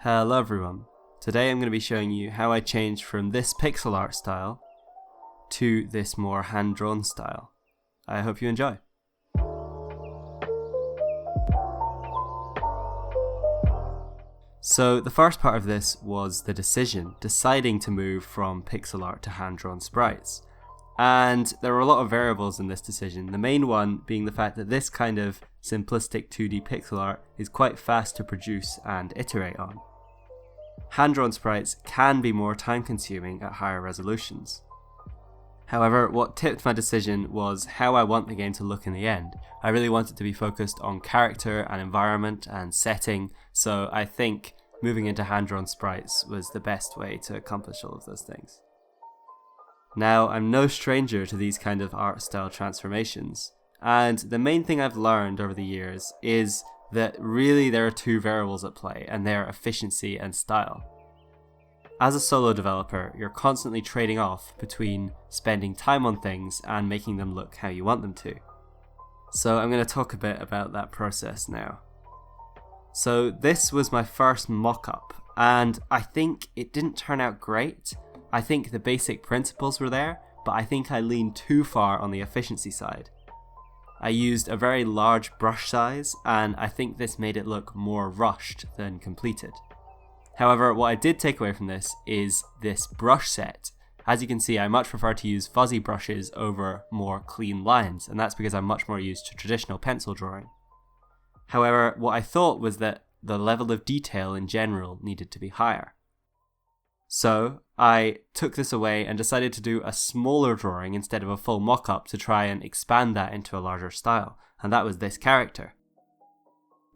Hello everyone, today I'm going to be showing you how I changed from this pixel art style to this more hand-drawn style. I hope you enjoy. So the first part of this was the deciding to move from pixel art to hand-drawn sprites. And there were a lot of variables in this decision, the main one being the fact that this kind of simplistic 2D pixel art is quite fast to produce and iterate on. Hand-drawn sprites can be more time-consuming at higher resolutions. However, what tipped my decision was how I want the game to look in the end. I really want it to be focused on character and environment and setting, so I think moving into hand-drawn sprites was the best way to accomplish all of those things. Now, I'm no stranger to these kind of art style transformations, and the main thing I've learned over the years is that really there are two variables at play, and they are efficiency and style. As a solo developer, you're constantly trading off between spending time on things and making them look how you want them to. So I'm going to talk a bit about that process now. So this was my first mock-up, and I think it didn't turn out great. I think the basic principles were there, but I think I leaned too far on the efficiency side. I used a very large brush size, and I think this made it look more rushed than completed. However, what I did take away from this is this brush set. As you can see, I much prefer to use fuzzy brushes over more clean lines, and that's because I'm much more used to traditional pencil drawing. However, what I thought was that the level of detail in general needed to be higher. So I took this away and decided to do a smaller drawing instead of a full mock-up to try and expand that into a larger style, and that was this character.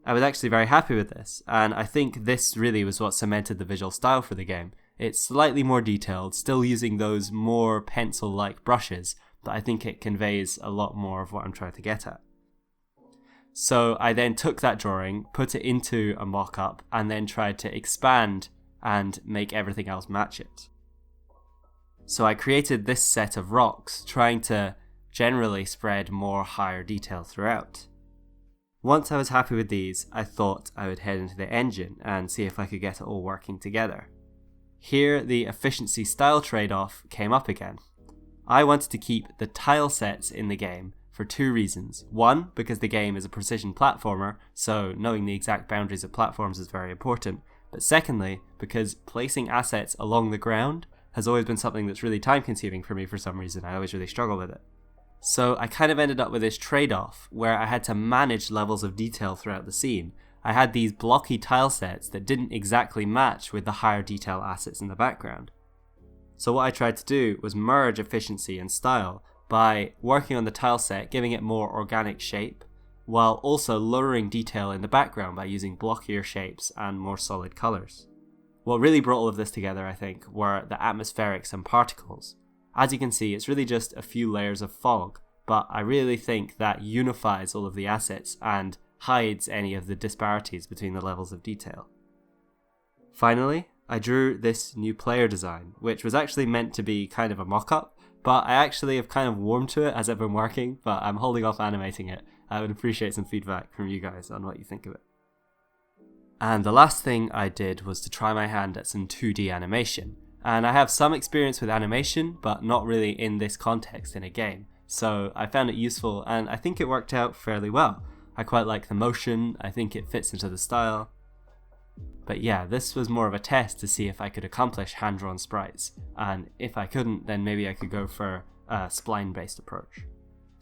I was actually very happy with this, and I think this really was what cemented the visual style for the game. It's slightly more detailed, still using those more pencil-like brushes, but I think it conveys a lot more of what I'm trying to get at. So I then took that drawing, put it into a mock-up, and then tried to expand and make everything else match it. So I created this set of rocks, trying to generally spread more higher detail throughout. Once I was happy with these, I thought I would head into the engine and see if I could get it all working together. Here, the efficiency style trade-off came up again. I wanted to keep the tile sets in the game for two reasons. One, because the game is a precision platformer, so knowing the exact boundaries of platforms is very important. But secondly, because placing assets along the ground has always been something that's really time consuming for me for some reason. I always really struggle with it. So I kind of ended up with this trade-off where I had to manage levels of detail throughout the scene. I had these blocky tile sets that didn't exactly match with the higher detail assets in the background. So what I tried to do was merge efficiency and style by working on the tile set, giving it more organic shape, while also lowering detail in the background by using blockier shapes and more solid colours. What really brought all of this together, I think, were the atmospherics and particles. As you can see, it's really just a few layers of fog, but I really think that unifies all of the assets and hides any of the disparities between the levels of detail. Finally, I drew this new player design, which was actually meant to be kind of a mock-up, but I actually have kind of warmed to it as I've been working, but I'm holding off animating it. I would appreciate some feedback from you guys on what you think of it. And the last thing I did was to try my hand at some 2D animation. And I have some experience with animation, but not really in this context in a game. So I found it useful, and I think it worked out fairly well. I quite like the motion, I think it fits into the style. But yeah, this was more of a test to see if I could accomplish hand-drawn sprites. And if I couldn't, then maybe I could go for a spline-based approach.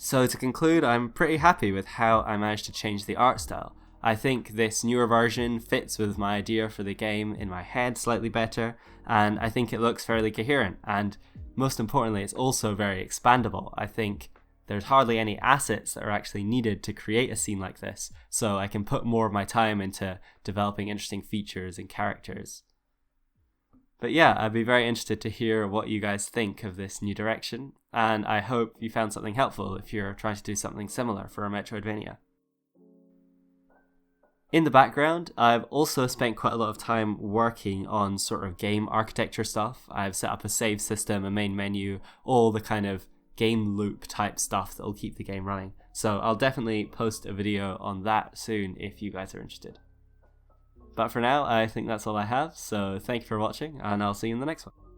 So to conclude, I'm pretty happy with how I managed to change the art style. I think this newer version fits with my idea for the game in my head slightly better, and I think it looks fairly coherent, and most importantly, it's also very expandable. I think there's hardly any assets that are actually needed to create a scene like this, so I can put more of my time into developing interesting features and characters. But yeah, I'd be very interested to hear what you guys think of this new direction, and I hope you found something helpful if you're trying to do something similar for a Metroidvania. In the background, I've also spent quite a lot of time working on sort of game architecture stuff. I've set up a save system, a main menu, all the kind of game loop type stuff that will keep the game running. So I'll definitely post a video on that soon if you guys are interested. But for now, I think that's all I have. So thank you for watching, and I'll see you in the next one.